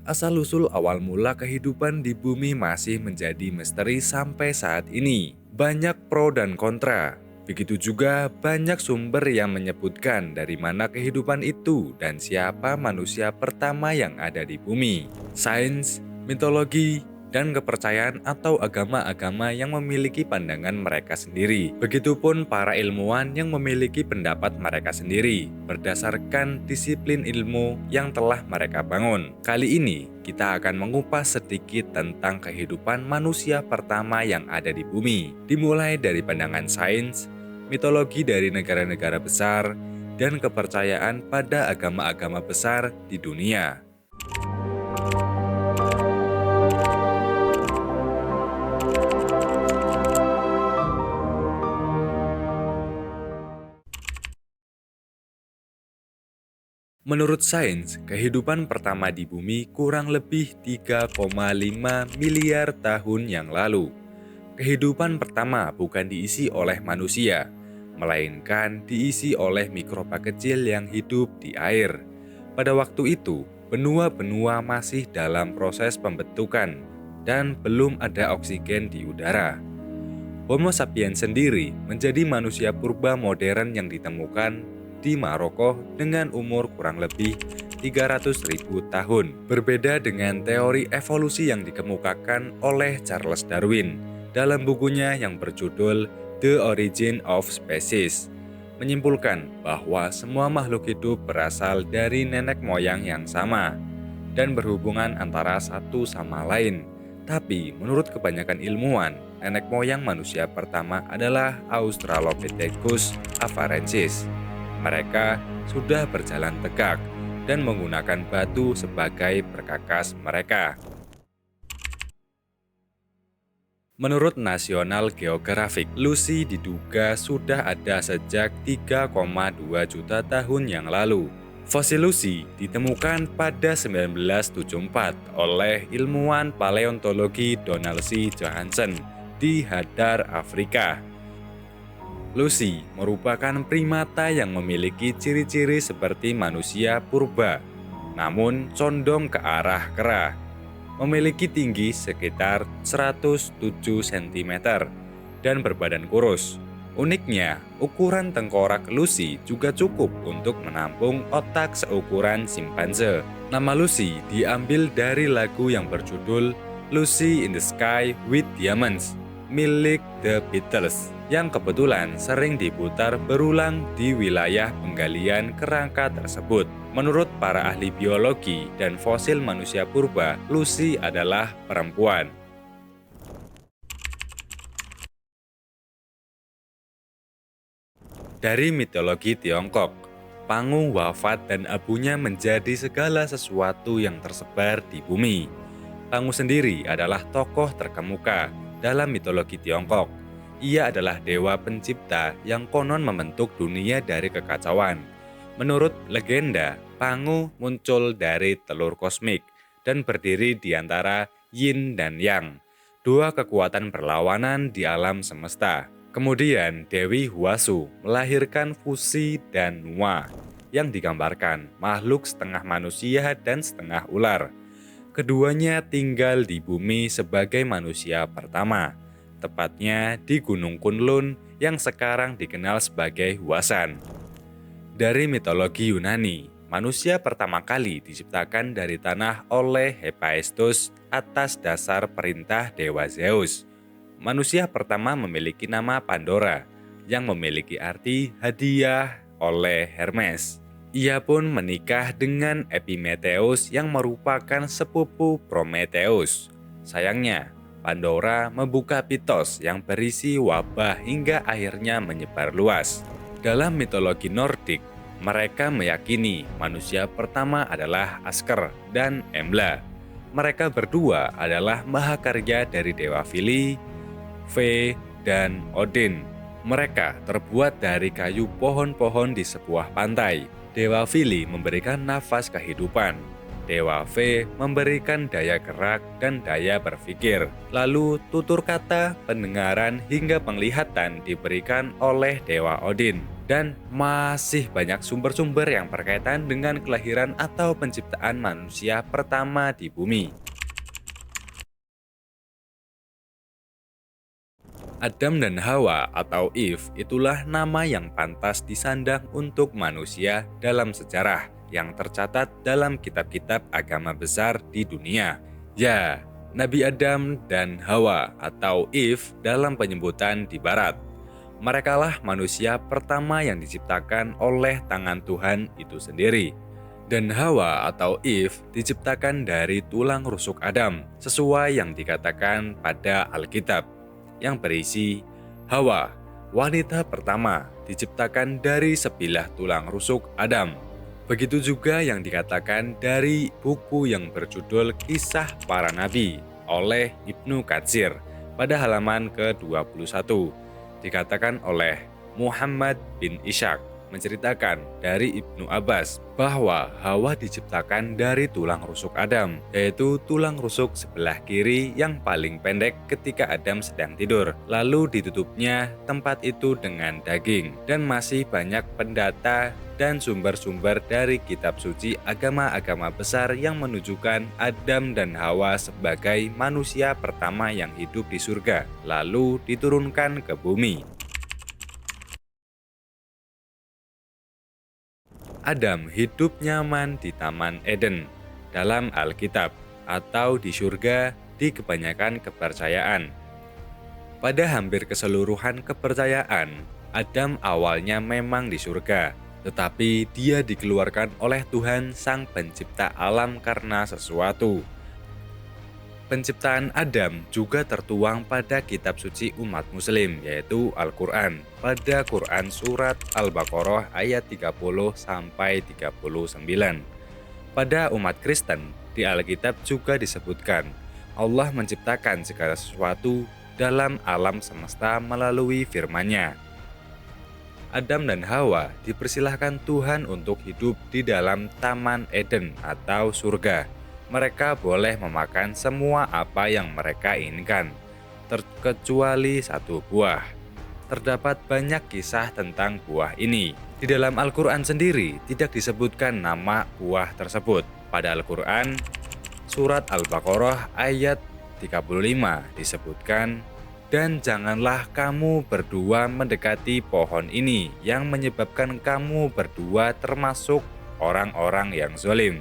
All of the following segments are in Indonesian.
Asal-usul awal mula kehidupan di bumi masih menjadi misteri sampai saat ini. Banyak pro dan kontra. Begitu juga banyak sumber yang menyebutkan dari mana kehidupan itu dan siapa manusia pertama yang ada di bumi. Sains, mitologi, dan kepercayaan atau agama-agama yang memiliki pandangan mereka sendiri. Begitupun para ilmuwan yang memiliki pendapat mereka sendiri berdasarkan disiplin ilmu yang telah mereka bangun. Kali ini kita akan mengupas sedikit tentang kehidupan manusia pertama yang ada di bumi, dimulai dari pandangan sains, mitologi dari negara-negara besar, dan kepercayaan pada agama-agama besar di dunia. Menurut sains, kehidupan pertama di bumi kurang lebih 3,5 miliar tahun yang lalu. Kehidupan pertama bukan diisi oleh manusia, melainkan diisi oleh mikroba kecil yang hidup di air. Pada waktu itu, benua-benua masih dalam proses pembentukan dan belum ada oksigen di udara. Homo sapiens sendiri menjadi manusia purba modern yang ditemukan di Maroko dengan umur kurang lebih 300.000 tahun. Berbeda dengan teori evolusi yang dikemukakan oleh Charles Darwin dalam bukunya yang berjudul The Origin of Species, menyimpulkan bahwa semua makhluk hidup berasal dari nenek moyang yang sama dan berhubungan antara satu sama lain. Tapi menurut kebanyakan ilmuwan, nenek moyang manusia pertama adalah Australopithecus afarensis. Mereka sudah berjalan tegak dan menggunakan batu sebagai perkakas mereka. Menurut National Geographic, Lucy diduga sudah ada sejak 3,2 juta tahun yang lalu. Fosil Lucy ditemukan pada 1974 oleh ilmuwan paleontologi Donald C. Johansen di Hadar, Afrika. Lucy merupakan primata yang memiliki ciri-ciri seperti manusia purba, namun condong ke arah kera. Memiliki tinggi sekitar 107 cm dan berbadan kurus. Uniknya, ukuran tengkorak Lucy juga cukup untuk menampung otak seukuran simpanse. Nama Lucy diambil dari lagu yang berjudul Lucy in the Sky with Diamonds milik The Beatles, yang kebetulan sering diputar berulang di wilayah penggalian kerangka tersebut. Menurut para ahli biologi dan fosil manusia purba, Lucy adalah perempuan. Dari mitologi Tiongkok, Pangu wafat dan abunya menjadi segala sesuatu yang tersebar di bumi. Pangu sendiri adalah tokoh terkemuka dalam mitologi Tiongkok. Ia adalah dewa pencipta yang konon membentuk dunia dari kekacauan. Menurut legenda, Pangu muncul dari telur kosmik dan berdiri di antara Yin dan Yang, dua kekuatan berlawanan di alam semesta. Kemudian Dewi Huasu melahirkan Fusi dan Nua, yang digambarkan makhluk setengah manusia dan setengah ular. Keduanya tinggal di bumi sebagai manusia pertama, tepatnya di Gunung Kunlun yang sekarang dikenal sebagai Huasan. Dari mitologi Yunani, manusia pertama kali diciptakan dari tanah oleh Hephaestus atas dasar perintah Dewa Zeus. Manusia pertama memiliki nama Pandora, yang memiliki arti hadiah oleh Hermes. Ia pun menikah dengan Epimetheus yang merupakan sepupu Prometheus. Sayangnya, Pandora membuka mitos yang berisi wabah hingga akhirnya menyebar luas. Dalam mitologi Nordik, mereka meyakini manusia pertama adalah Asker dan Embla. Mereka berdua adalah mahakarya dari Dewa Vili, Ve, dan Odin. Mereka terbuat dari kayu pohon-pohon di sebuah pantai. Dewa Vili memberikan nafas kehidupan. Dewa Ve memberikan daya gerak dan daya berpikir. Lalu tutur kata, pendengaran, hingga penglihatan diberikan oleh Dewa Odin. Dan masih banyak sumber-sumber yang berkaitan dengan kelahiran atau penciptaan manusia pertama di bumi. Adam dan Hawa atau Eve itulah nama yang pantas disandang untuk manusia dalam sejarah yang tercatat dalam kitab-kitab agama besar di dunia. Ya, Nabi Adam dan Hawa atau Eve dalam penyebutan di barat. Merekalah manusia pertama yang diciptakan oleh tangan Tuhan itu sendiri. Dan Hawa atau Eve diciptakan dari tulang rusuk Adam, sesuai yang dikatakan pada Alkitab, yang berisi Hawa, wanita pertama, diciptakan dari sebilah tulang rusuk Adam. Begitu juga yang dikatakan dari buku yang berjudul Kisah Para Nabi oleh Ibnu Katsir pada halaman ke-21. Dikatakan oleh Muhammad bin Ishaq menceritakan dari Ibnu Abbas bahwa Hawa diciptakan dari tulang rusuk Adam, yaitu tulang rusuk sebelah kiri yang paling pendek ketika Adam sedang tidur. Lalu ditutupnya tempat itu dengan daging. Dan masih banyak pendata dan sumber-sumber dari kitab suci agama-agama besar yang menunjukkan Adam dan Hawa sebagai manusia pertama yang hidup di surga, lalu diturunkan ke bumi. Adam hidup nyaman di Taman Eden dalam Alkitab atau di surga di kebanyakan kepercayaan. Pada hampir keseluruhan kepercayaan, Adam awalnya memang di surga, tetapi dia dikeluarkan oleh Tuhan Sang Pencipta alam karena sesuatu. Penciptaan Adam juga tertuang pada kitab suci umat muslim, yaitu Al-Quran, pada Quran Surat Al-Baqarah ayat 30-39. Pada umat Kristen, di Alkitab juga disebutkan, Allah menciptakan segala sesuatu dalam alam semesta melalui firman-Nya. Adam dan Hawa dipersilahkan Tuhan untuk hidup di dalam Taman Eden atau surga. Mereka boleh memakan semua apa yang mereka inginkan, terkecuali satu buah. Terdapat banyak kisah tentang buah ini. Di dalam Al-Quran sendiri tidak disebutkan nama buah tersebut. Pada Al-Quran, Surat Al-Baqarah ayat 35 disebutkan, "Dan janganlah kamu berdua mendekati pohon ini yang menyebabkan kamu berdua termasuk orang-orang yang zalim."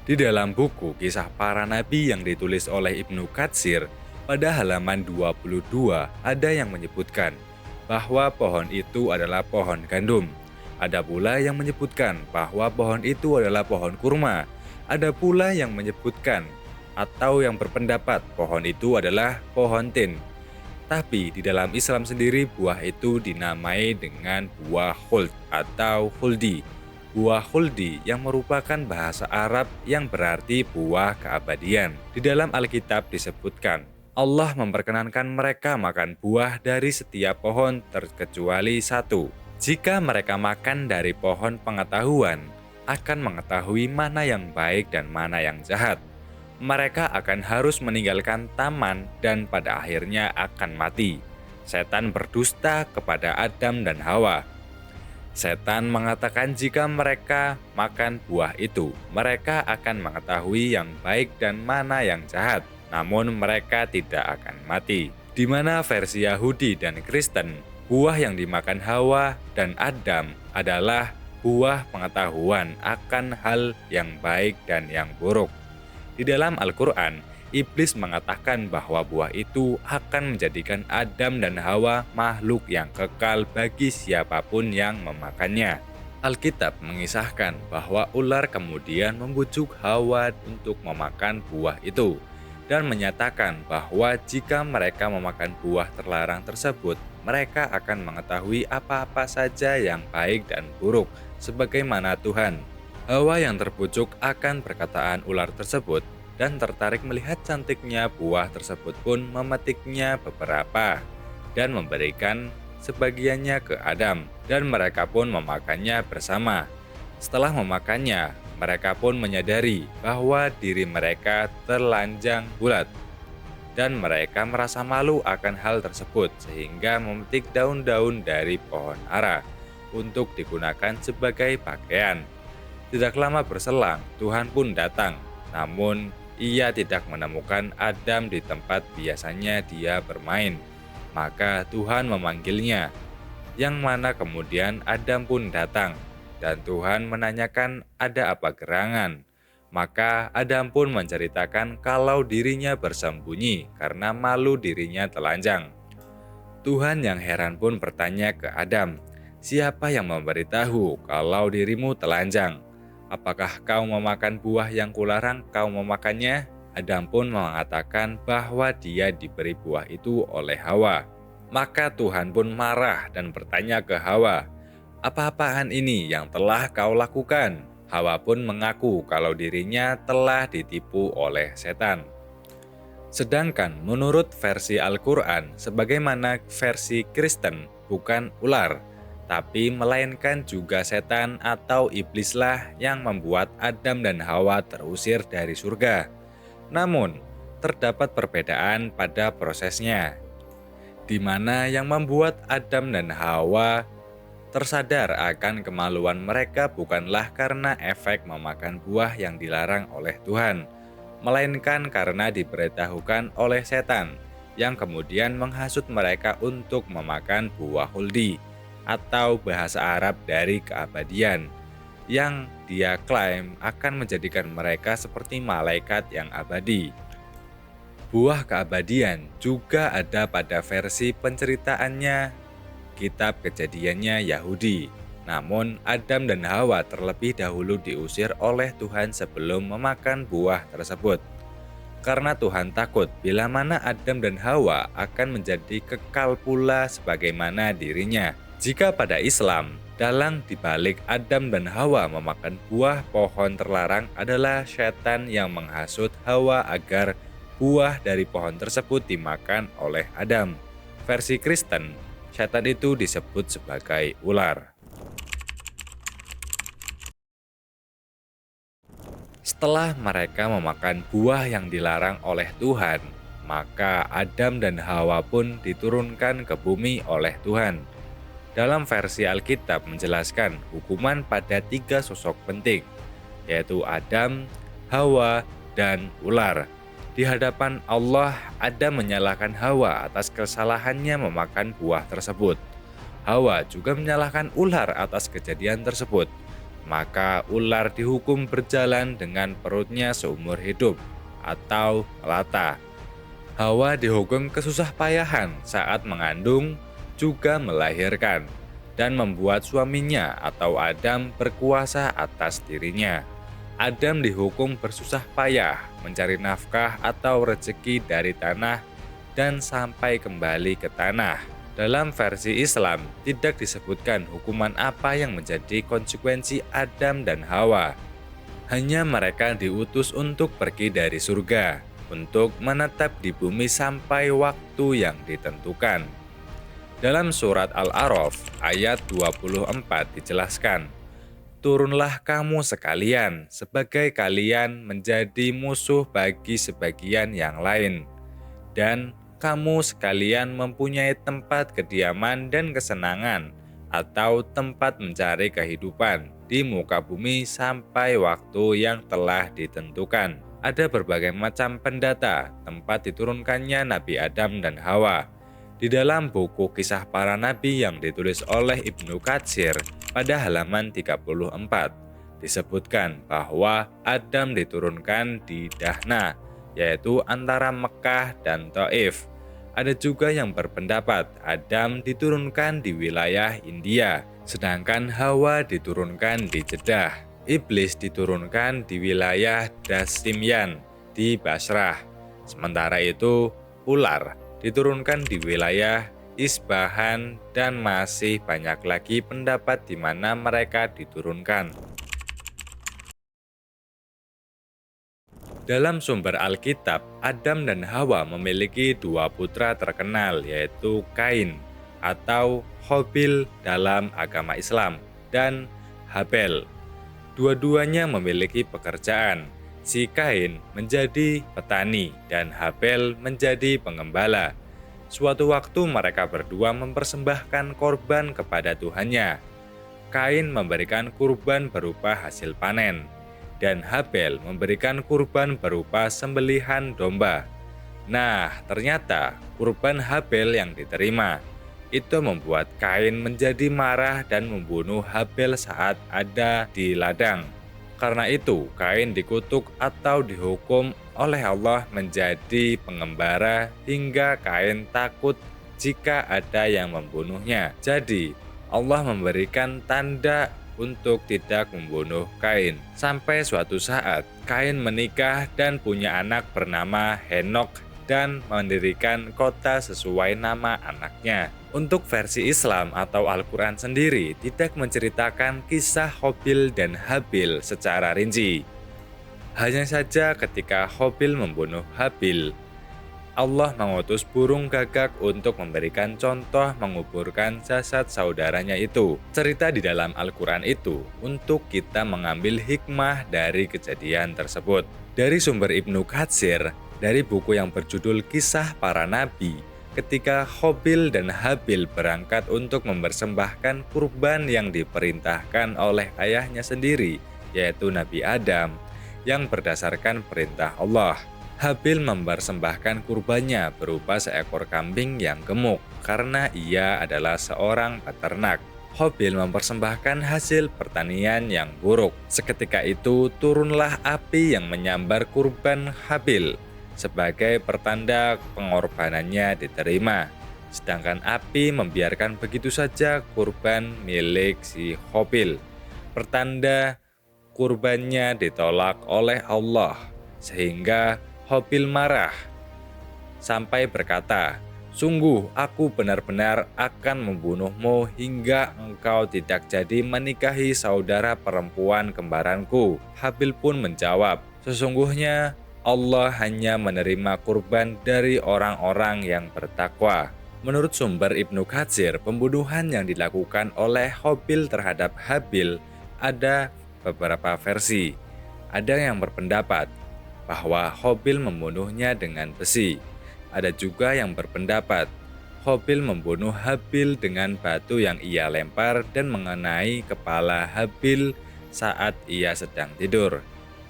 Di dalam buku Kisah Para Nabi yang ditulis oleh Ibnu Katsir, pada halaman 22 ada yang menyebutkan bahwa pohon itu adalah pohon gandum. Ada pula yang menyebutkan bahwa pohon itu adalah pohon kurma. Ada pula yang menyebutkan atau yang berpendapat pohon itu adalah pohon tin. Tapi di dalam Islam sendiri buah itu dinamai dengan buah khuld atau khuldi. Buah khuldi yang merupakan bahasa Arab yang berarti buah keabadian. Di dalam Alkitab disebutkan, Allah memperkenankan mereka makan buah dari setiap pohon terkecuali satu. Jika mereka makan dari pohon pengetahuan, akan mengetahui mana yang baik dan mana yang jahat. Mereka akan harus meninggalkan taman dan pada akhirnya akan mati. Setan berdusta kepada Adam dan Hawa. Setan mengatakan jika mereka makan buah itu, mereka akan mengetahui yang baik dan mana yang jahat, namun mereka tidak akan mati. Di mana versi Yahudi dan Kristen, buah yang dimakan Hawa dan Adam adalah buah pengetahuan akan hal yang baik dan yang buruk. Di dalam Al-Quran, Iblis mengatakan bahwa buah itu akan menjadikan Adam dan Hawa makhluk yang kekal bagi siapapun yang memakannya. Alkitab mengisahkan bahwa ular kemudian membujuk Hawa untuk memakan buah itu dan menyatakan bahwa jika mereka memakan buah terlarang tersebut, mereka akan mengetahui apa-apa saja yang baik dan buruk sebagaimana Tuhan. Hawa yang terbujuk akan perkataan ular tersebut dan tertarik melihat cantiknya buah tersebut pun memetiknya beberapa dan memberikan sebagiannya ke Adam, dan mereka pun memakannya bersama. Setelah memakannya, mereka pun menyadari bahwa diri mereka telanjang bulat dan mereka merasa malu akan hal tersebut sehingga memetik daun-daun dari pohon ara untuk digunakan sebagai pakaian. Tidak lama berselang, Tuhan pun datang. Namun, ia tidak menemukan Adam di tempat biasanya dia bermain. Maka Tuhan memanggilnya, yang mana kemudian Adam pun datang. Dan Tuhan menanyakan ada apa gerangan. Maka Adam pun menceritakan kalau dirinya bersembunyi karena malu dirinya telanjang. Tuhan yang heran pun bertanya ke Adam, "Siapa yang memberitahu kalau dirimu telanjang? Apakah kau memakan buah yang kularang kau memakannya?" Adam pun mengatakan bahwa dia diberi buah itu oleh Hawa. Maka Tuhan pun marah dan bertanya ke Hawa, "Apa-apaan ini yang telah kau lakukan?" Hawa pun mengaku kalau dirinya telah ditipu oleh setan. Sedangkan menurut versi Al-Quran, sebagaimana versi Kristen, bukan ular, tapi melainkan juga setan atau iblislah yang membuat Adam dan Hawa terusir dari surga. Namun, terdapat perbedaan pada prosesnya, di mana yang membuat Adam dan Hawa tersadar akan kemaluan mereka bukanlah karena efek memakan buah yang dilarang oleh Tuhan, melainkan karena diberitahukan oleh setan, yang kemudian menghasut mereka untuk memakan buah huldi, atau bahasa Arab dari keabadian, yang dia klaim akan menjadikan mereka seperti malaikat yang abadi. Buah keabadian juga ada pada versi penceritaannya Kitab Kejadiannya Yahudi. Namun Adam dan Hawa terlebih dahulu diusir oleh Tuhan sebelum memakan buah tersebut. Karena Tuhan takut bila mana Adam dan Hawa akan menjadi kekal pula sebagaimana dirinya. Jika pada Islam, dalang dibalik Adam dan Hawa memakan buah pohon terlarang adalah setan yang menghasut Hawa agar buah dari pohon tersebut dimakan oleh Adam. Versi Kristen, setan itu disebut sebagai ular. Setelah mereka memakan buah yang dilarang oleh Tuhan, maka Adam dan Hawa pun diturunkan ke bumi oleh Tuhan. Dalam versi Alkitab menjelaskan hukuman pada 3 sosok penting, yaitu Adam, Hawa, dan ular. Di hadapan Allah, Adam menyalahkan Hawa atas kesalahannya memakan buah tersebut. Hawa juga menyalahkan ular atas kejadian tersebut. Maka ular dihukum berjalan dengan perutnya seumur hidup atau melata. Hawa dihukum kesusahpayahan saat mengandung, juga melahirkan, dan membuat suaminya atau Adam berkuasa atas dirinya. Adam dihukum bersusah payah mencari nafkah atau rezeki dari tanah dan sampai kembali ke tanah. Dalam versi Islam, tidak disebutkan hukuman apa yang menjadi konsekuensi Adam dan Hawa. Hanya mereka diutus untuk pergi dari surga, untuk menetap di bumi sampai waktu yang ditentukan. Dalam surat Al-A'raf ayat 24 dijelaskan, "Turunlah kamu sekalian, sebagai kalian menjadi musuh bagi sebagian yang lain, dan kamu sekalian mempunyai tempat kediaman dan kesenangan, atau tempat mencari kehidupan di muka bumi sampai waktu yang telah ditentukan." Ada berbagai macam pendata tempat diturunkannya Nabi Adam dan Hawa. Di dalam buku Kisah Para Nabi yang ditulis oleh Ibnu Katsir pada halaman 34, disebutkan bahwa Adam diturunkan di Dahna, yaitu antara Mekah dan Taif. Ada juga yang berpendapat Adam diturunkan di wilayah India, sedangkan Hawa diturunkan di Jeddah. Iblis diturunkan di wilayah Dastimyan di Basrah. Sementara itu, ular diturunkan di wilayah Isbahan, dan masih banyak lagi pendapat di mana mereka diturunkan. Dalam sumber Alkitab, Adam dan Hawa memiliki 2 putra terkenal, yaitu Kain atau Habil dalam agama Islam, dan Habel. Dua-duanya memiliki pekerjaan. Si Kain menjadi petani dan Habel menjadi pengembala. Suatu waktu mereka berdua mempersembahkan korban kepada Tuhannya. Kain memberikan kurban berupa hasil panen, dan Habel memberikan kurban berupa sembelihan domba. Nah, ternyata kurban Habel yang diterima itu membuat Kain menjadi marah dan membunuh Habel saat ada di ladang. Karena itu, Kain dikutuk atau dihukum oleh Allah menjadi pengembara hingga Kain takut jika ada yang membunuhnya. Jadi, Allah memberikan tanda untuk tidak membunuh Kain. Sampai suatu saat, Kain menikah dan punya anak bernama Henok dan mendirikan kota sesuai nama anaknya. Untuk versi Islam atau Al-Quran sendiri tidak menceritakan kisah Qabil dan Habil secara rinci. Hanya saja ketika Qabil membunuh Habil, Allah mengutus burung gagak untuk memberikan contoh menguburkan jasad saudaranya itu. Cerita di dalam Al-Quran itu untuk kita mengambil hikmah dari kejadian tersebut. Dari sumber Ibnu Katsir, dari buku yang berjudul Kisah Para Nabi, ketika Qabil dan Habil berangkat untuk mempersembahkan kurban yang diperintahkan oleh ayahnya sendiri, yaitu Nabi Adam, yang berdasarkan perintah Allah. Habil mempersembahkan kurbannya berupa seekor kambing yang gemuk karena ia adalah seorang peternak. Qabil mempersembahkan hasil pertanian yang buruk. Seketika itu turunlah api yang menyambar kurban Habil sebagai pertanda pengorbanannya diterima. Sedangkan api membiarkan begitu saja kurban milik si Qabil. Pertanda kurbannya ditolak oleh Allah, sehingga Qabil marah sampai berkata, "Sungguh aku benar-benar akan membunuhmu hingga engkau tidak jadi menikahi saudara perempuan kembaranku." Habil pun menjawab, "Sesungguhnya Allah hanya menerima kurban dari orang-orang yang bertakwa." Menurut sumber Ibnu Katsir, pembunuhan yang dilakukan oleh Qabil terhadap Habil ada beberapa versi. Ada yang berpendapat bahwa Qabil membunuhnya dengan besi. Ada juga yang berpendapat Qabil membunuh Habil dengan batu yang ia lempar dan mengenai kepala Habil saat ia sedang tidur.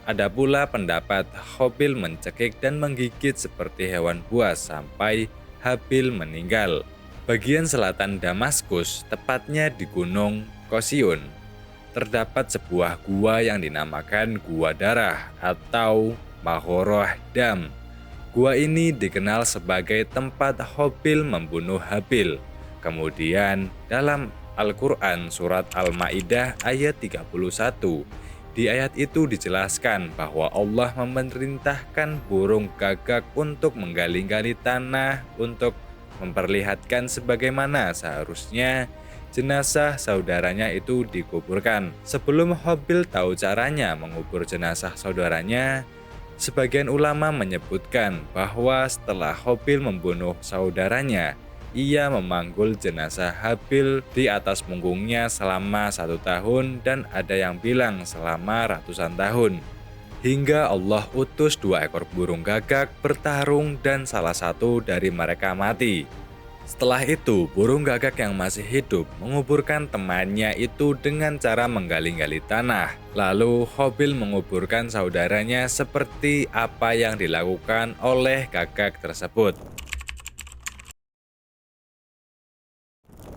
Ada pula pendapat Qabil mencekik dan menggigit seperti hewan buas sampai Habil meninggal. Bagian selatan Damaskus, tepatnya di Gunung Qosyun, terdapat sebuah gua yang dinamakan Gua Darah atau Maghorah Dam. Gua ini dikenal sebagai tempat Qabil membunuh Habil. Kemudian dalam Al-Quran surat Al-Ma'idah ayat 31, di ayat itu dijelaskan bahwa Allah memerintahkan burung gagak untuk menggali-gali tanah untuk memperlihatkan sebagaimana seharusnya jenazah saudaranya itu dikuburkan. Sebelum Qabil tahu caranya mengubur jenazah saudaranya, sebagian ulama menyebutkan bahwa setelah Qabil membunuh saudaranya, ia memanggul jenazah Habil di atas punggungnya selama 1 tahun dan ada yang bilang selama ratusan tahun. Hingga Allah utus 2 ekor burung gagak bertarung dan salah satu dari mereka mati. Setelah itu, burung gagak yang masih hidup menguburkan temannya itu dengan cara menggali-gali tanah. Lalu Qabil menguburkan saudaranya seperti apa yang dilakukan oleh gagak tersebut.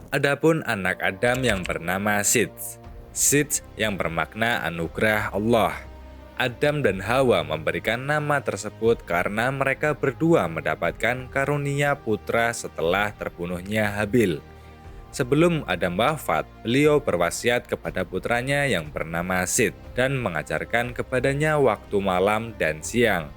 Adapun anak Adam yang bernama Sits. Sits yang bermakna anugerah Allah. Adam dan Hawa memberikan nama tersebut karena mereka berdua mendapatkan karunia putra setelah terbunuhnya Habil. Sebelum Adam wafat, beliau berwasiat kepada putranya yang bernama Sit dan mengajarkan kepadanya waktu malam dan siang.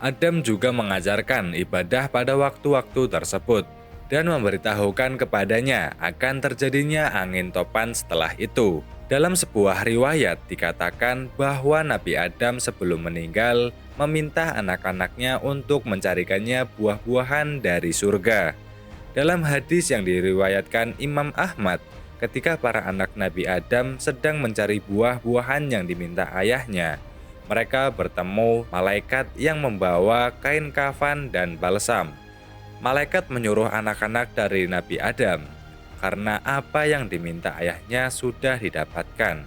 Adam juga mengajarkan ibadah pada waktu-waktu tersebut dan memberitahukan kepadanya akan terjadinya angin topan setelah itu. Dalam sebuah riwayat dikatakan bahwa Nabi Adam sebelum meninggal meminta anak-anaknya untuk mencarikannya buah-buahan dari surga. Dalam hadis yang diriwayatkan Imam Ahmad, ketika para anak Nabi Adam sedang mencari buah-buahan yang diminta ayahnya, mereka bertemu malaikat yang membawa kain kafan dan balsam. Malaikat menyuruh anak-anak dari Nabi Adam karena apa yang diminta ayahnya sudah didapatkan.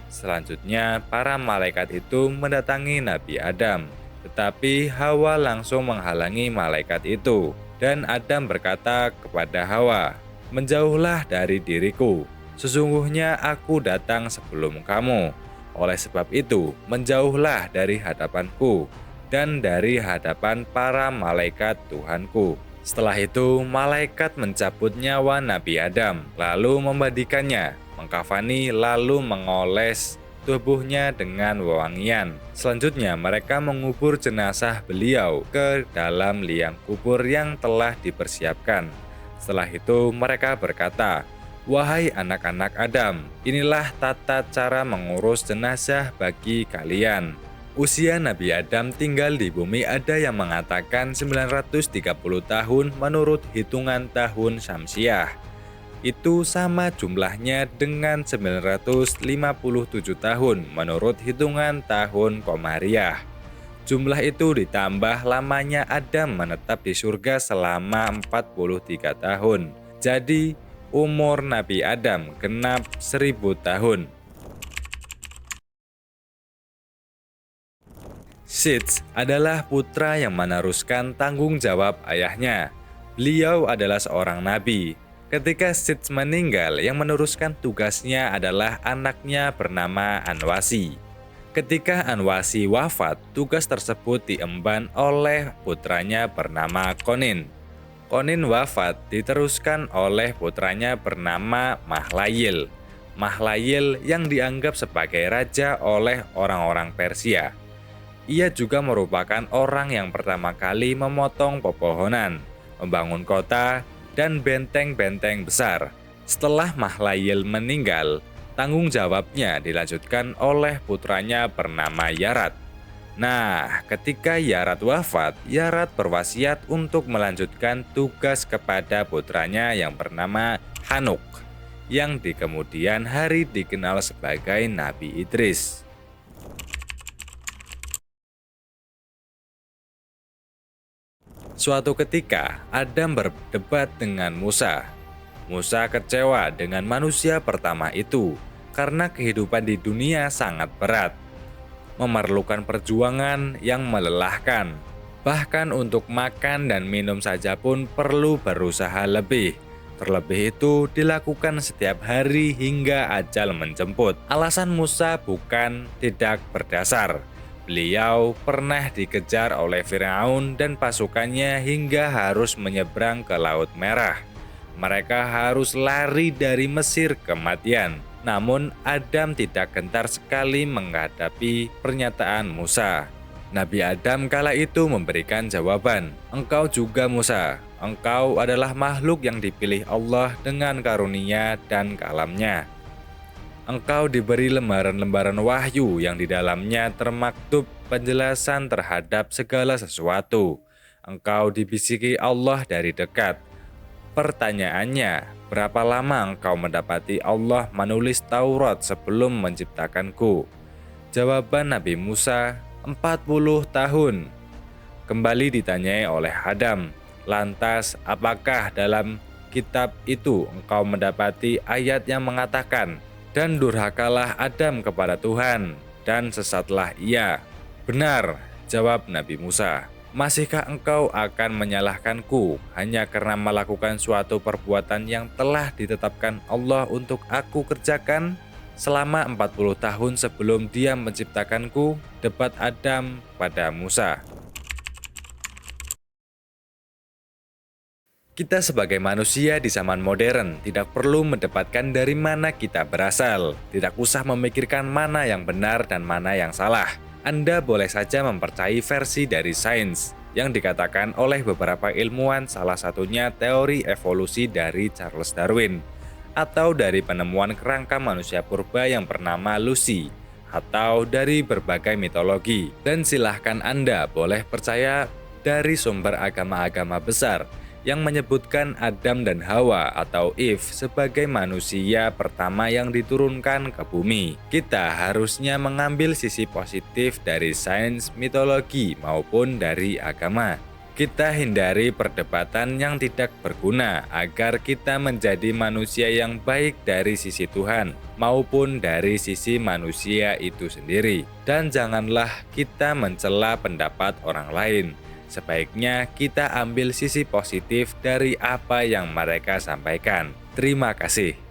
Selanjutnya, para malaikat itu mendatangi Nabi Adam, tetapi Hawa langsung menghalangi malaikat itu. Dan Adam berkata kepada Hawa, "Menjauhlah dari diriku, sesungguhnya aku datang sebelum kamu. Oleh sebab itu, menjauhlah dari hadapanku dan dari hadapan para malaikat Tuhanku." Setelah itu, malaikat mencabut nyawa Nabi Adam, lalu memandikannya, mengkafani, lalu mengoles tubuhnya dengan wewangian. Selanjutnya, mereka mengubur jenazah beliau ke dalam liang kubur yang telah dipersiapkan. Setelah itu, mereka berkata, "Wahai anak-anak Adam, inilah tata cara mengurus jenazah bagi kalian." Usia Nabi Adam tinggal di bumi ada yang mengatakan 930 tahun menurut hitungan tahun Syamsiah. Itu sama jumlahnya dengan 957 tahun menurut hitungan tahun Komariah. Jumlah itu ditambah lamanya Adam menetap di surga selama 43 tahun. Jadi, umur Nabi Adam genap 1000 tahun. Sits adalah putra yang meneruskan tanggung jawab ayahnya. Beliau adalah seorang nabi. Ketika Sits meninggal, yang meneruskan tugasnya adalah anaknya bernama Anwasi. Ketika Anwasi wafat, tugas tersebut diemban oleh putranya bernama Konin. Konin wafat diteruskan oleh putranya bernama Mahlayil. Mahlayil yang dianggap sebagai raja oleh orang-orang Persia. Ia juga merupakan orang yang pertama kali memotong pepohonan, membangun kota, dan benteng-benteng besar. Setelah Mahlayil meninggal, tanggung jawabnya dilanjutkan oleh putranya bernama Yarat. Nah, ketika Yarat wafat, Yarat berwasiat untuk melanjutkan tugas kepada putranya yang bernama Hanuk, yang di kemudian hari dikenal sebagai Nabi Idris. Suatu ketika, Adam berdebat dengan Musa. Musa kecewa dengan manusia pertama itu karena kehidupan di dunia sangat berat, memerlukan perjuangan yang melelahkan. Bahkan untuk makan dan minum saja pun perlu berusaha lebih. Terlebih itu dilakukan setiap hari hingga ajal menjemput. Alasan Musa bukan tidak berdasar. Beliau pernah dikejar oleh Firaun dan pasukannya hingga harus menyeberang ke Laut Merah. Mereka harus lari dari Mesir kematian. Namun Adam tidak gentar sekali menghadapi pernyataan Musa. Nabi Adam kala itu memberikan jawaban, "Engkau juga Musa, engkau adalah makhluk yang dipilih Allah dengan karunia dan kalamnya. Engkau diberi lembaran-lembaran wahyu yang di dalamnya termaktub penjelasan terhadap segala sesuatu. Engkau dibisiki Allah dari dekat. Pertanyaannya, berapa lama engkau mendapati Allah menulis Taurat sebelum menciptakanku?" Jawaban Nabi Musa, 40 tahun. Kembali ditanyai oleh Adam, "Lantas, apakah dalam kitab itu engkau mendapati ayat yang mengatakan, 'Dan durhakalah Adam kepada Tuhan, dan sesatlah ia'?" "Benar," jawab Nabi Musa. "Masihkah engkau akan menyalahkanku hanya karena melakukan suatu perbuatan yang telah ditetapkan Allah untuk aku kerjakan selama 40 tahun sebelum Dia menciptakanku?" Debat Adam pada Musa. Kita sebagai manusia di zaman modern tidak perlu mendebatkan dari mana kita berasal. Tidak usah memikirkan mana yang benar dan mana yang salah. Anda boleh saja mempercayai versi dari sains yang dikatakan oleh beberapa ilmuwan, salah satunya teori evolusi dari Charles Darwin, atau dari penemuan kerangka manusia purba yang bernama Lucy, atau dari berbagai mitologi. Dan silahkan Anda boleh percaya dari sumber agama-agama besar yang menyebutkan Adam dan Hawa atau Eve sebagai manusia pertama yang diturunkan ke bumi. Kita harusnya mengambil sisi positif dari sains, mitologi, maupun dari agama. Kita hindari perdebatan yang tidak berguna agar kita menjadi manusia yang baik dari sisi Tuhan maupun dari sisi manusia itu sendiri. Dan janganlah kita mencela pendapat orang lain. Sebaiknya kita ambil sisi positif dari apa yang mereka sampaikan. Terima kasih.